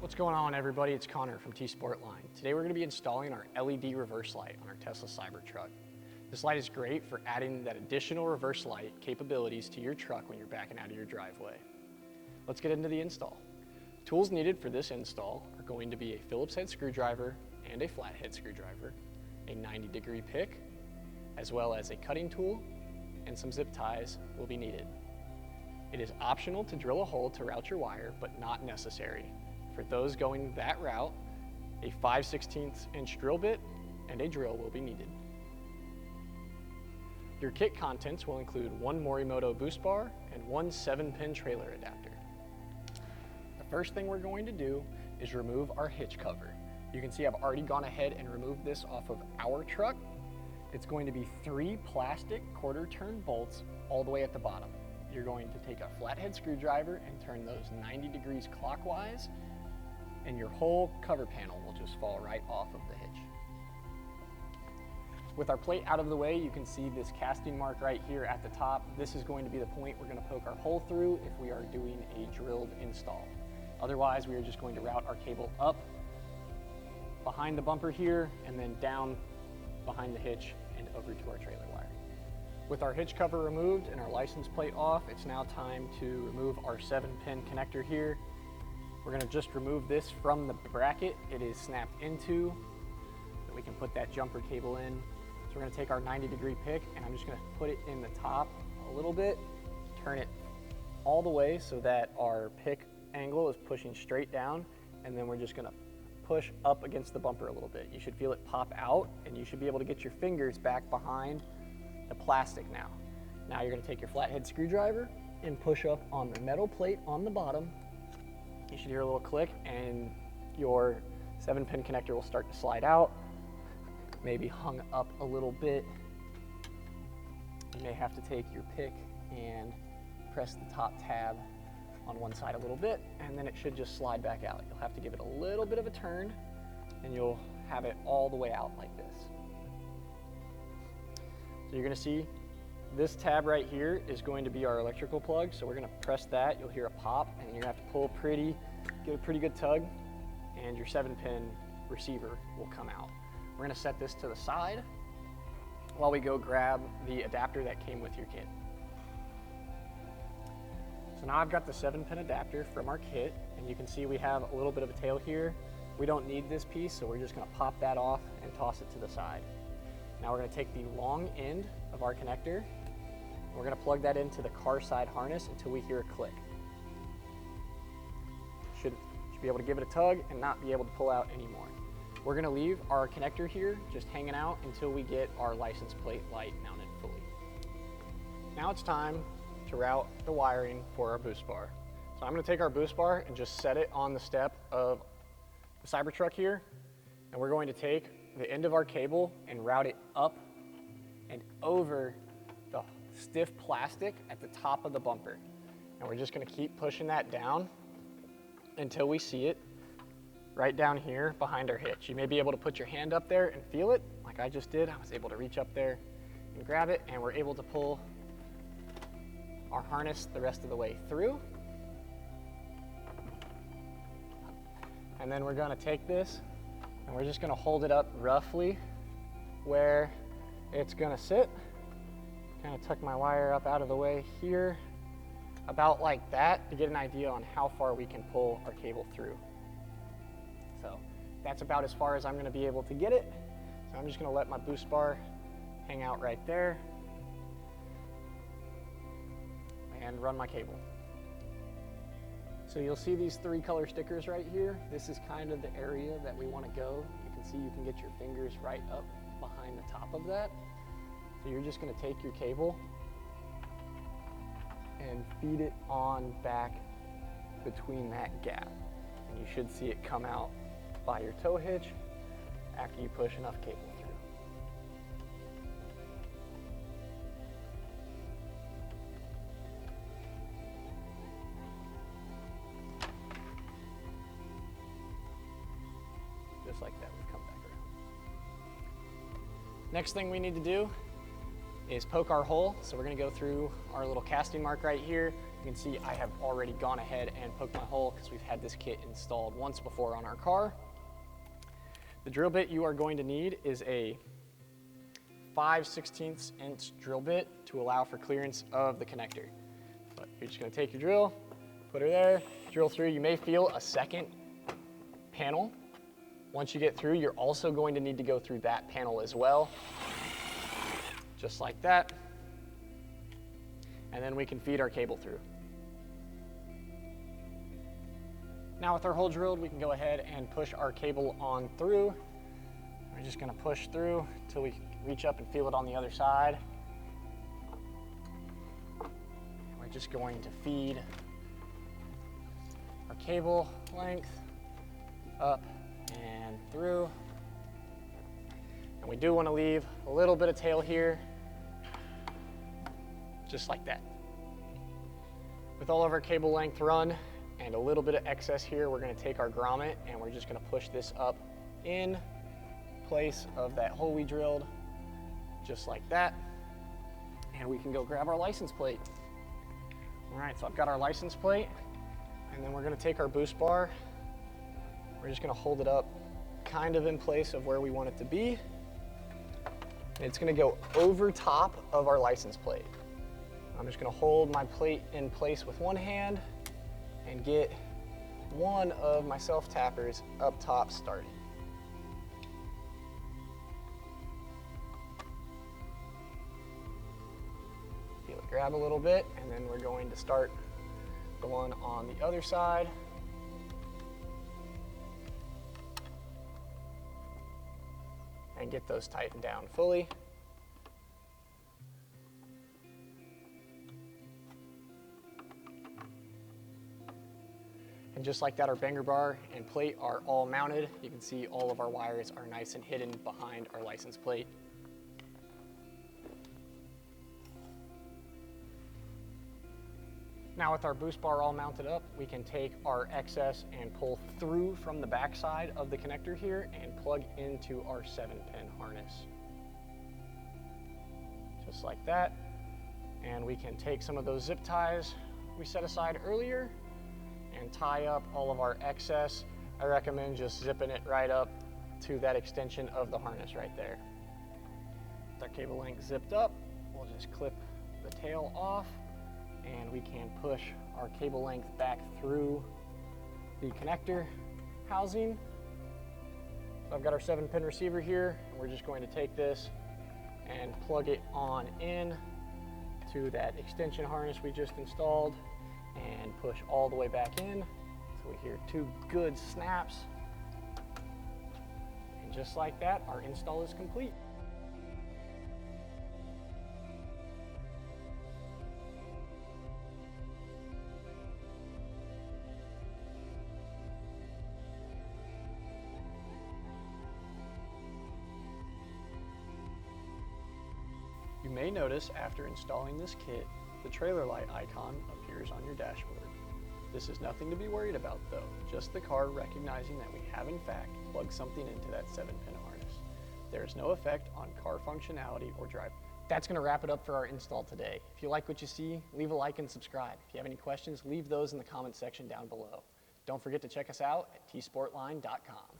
What's going on, everybody? It's Connor from T-sportline. Today we're going to be installing our LED reverse light on our Tesla Cybertruck. This light is great for adding that additional reverse light capabilities to your truck when you're backing out of your driveway. Let's get into the install. Tools needed for this install are going to be a Phillips head screwdriver and a flathead screwdriver, a 90-degree pick, as well as a cutting tool, and some zip ties will be needed. It is optional to drill a hole to route your wire, but not necessary. For those going that route, a 5/16 inch drill bit and a drill will be needed. Your kit contents will include one Morimoto boost bar and one 7-pin trailer adapter. The first thing we're going to do is remove our hitch cover. You can see I've already gone ahead and removed this off of our truck. It's going to be 3 plastic quarter-turn bolts all the way at the bottom. You're going to take a flathead screwdriver and turn those 90 degrees clockwise, and your whole cover panel will just fall right off of the hitch. With our plate out of the way, you can see this casting mark right here at the top. This is going to be the point we're going to poke our hole through if we are doing a drilled install. Otherwise, we are just going to route our cable up behind the bumper here and then down behind the hitch and over to our trailer wire. With our hitch cover removed and our license plate off, it's now time to remove our 7-pin connector here. We're going to just remove this from the bracket it is snapped into so that we can put that jumper cable in. So we're going to take our 90-degree pick and I'm just going to put it in the top a little bit, turn it all the way so that our pick angle is pushing straight down, and then we're just going to push up against the bumper a little bit. You should feel it pop out and you should be able to get your fingers back behind the plastic now. Now you're going to take your flathead screwdriver and push up on the metal plate on the bottom. You should hear a little click and your 7-pin connector will start to slide out, maybe hung up a little bit. You may have to take your pick and press the top tab on one side a little bit, and then it should just slide back out. You'll have to give it a little bit of a turn and you'll have it all the way out like this. So you're going to see this tab right here is going to be our electrical plug. So we're going to press that, you'll hear a pop, and you're going to have to pull give a pretty good tug, and your 7-pin receiver will come out. We're going to set this to the side while we go grab the adapter that came with your kit. So now I've got the 7-pin adapter from our kit, and you can see we have a little bit of a tail here. We don't need this piece, so we're just going to pop that off and toss it to the side. Now we're going to take the long end of our connector. We're going to plug that into the car side harness until we hear a click. Should be able to give it a tug and not be able to pull out anymore. We're going to leave our connector here just hanging out until we get our license plate light mounted fully. Now it's time to route the wiring for our boost bar. So I'm going to take our boost bar and just set it on the step of the Cybertruck here, and we're going to take the end of our cable and route it up and over the stiff plastic at the top of the bumper. And we're just going to keep pushing that down until we see it right down here behind our hitch. You may be able to put your hand up there and feel it like I just did. I was able to reach up there and grab it, and we're able to pull our harness the rest of the way through. And then we're going to take this and we're just going to hold it up roughly where it's going to sit. Kind of tuck my wire up out of the way here, about like that, to get an idea on how far we can pull our cable through. So that's about as far as I'm going to be able to get it. So I'm just going to let my boost bar hang out right there and run my cable. So you'll see these 3 color stickers right here. This is kind of the area that we want to go. You can see you can get your fingers right up behind the top of that. So you're just going to take your cable and feed it on back between that gap. And you should see it come out by your tow hitch after you push enough cable through. Just like that, we've come back around. Next thing we need to do is poke our hole. So we're going to go through our little casting mark right here. You can see I have already gone ahead and poked my hole because we've had this kit installed once before on our car. The drill bit you are going to need is a 5/16 inch drill bit to allow for clearance of the connector. But you're just going to take your drill, put her there, drill through. You may feel a second panel. Once you get through, you're also going to need to go through that panel as well, just like that. And then we can feed our cable through. Now with our hole drilled, we can go ahead and push our cable on through. We're just going to push through until we reach up and feel it on the other side. We're just going to feed our cable length up and through. And we do want to leave a little bit of tail here, just like that. With all of our cable length run and a little bit of excess here, we're going to take our grommet and we're just going to push this up in place of that hole we drilled, just like that. And we can go grab our license plate. All right, so I've got our license plate, and then we're going to take our boost bar. We're just going to hold it up kind of in place of where we want it to be. And it's going to go over top of our license plate. I'm just going to hold my plate in place with one hand and get one of my self-tappers up top started. Feel it grab a little bit, and then we're going to start the one on the other side. And get those tightened down fully. And just like that, our banger bar and plate are all mounted. You can see all of our wires are nice and hidden behind our license plate. Now with our boost bar all mounted up, we can take our excess and pull through from the back side of the connector here and plug into our 7-pin harness. Just like that. And we can take some of those zip ties we set aside earlier and tie up all of our excess. I recommend just zipping it right up to that extension of the harness right there. With our cable length zipped up, we'll just clip the tail off, and we can push our cable length back through the connector housing. So I've got our 7-pin receiver here, and we're just going to take this and plug it on in to that extension harness we just installed and push all the way back in. So we hear 2 good snaps. And just like that, our install is complete. You may notice after installing this kit, the trailer light icon appears on your dashboard. This is nothing to be worried about though, just the car recognizing that we have in fact plugged something into that 7-pin harness. There is no effect on car functionality or drive. That's going to wrap it up for our install today. If you like what you see, leave a like and subscribe. If you have any questions, leave those in the comment section down below. Don't forget to check us out at tsportline.com.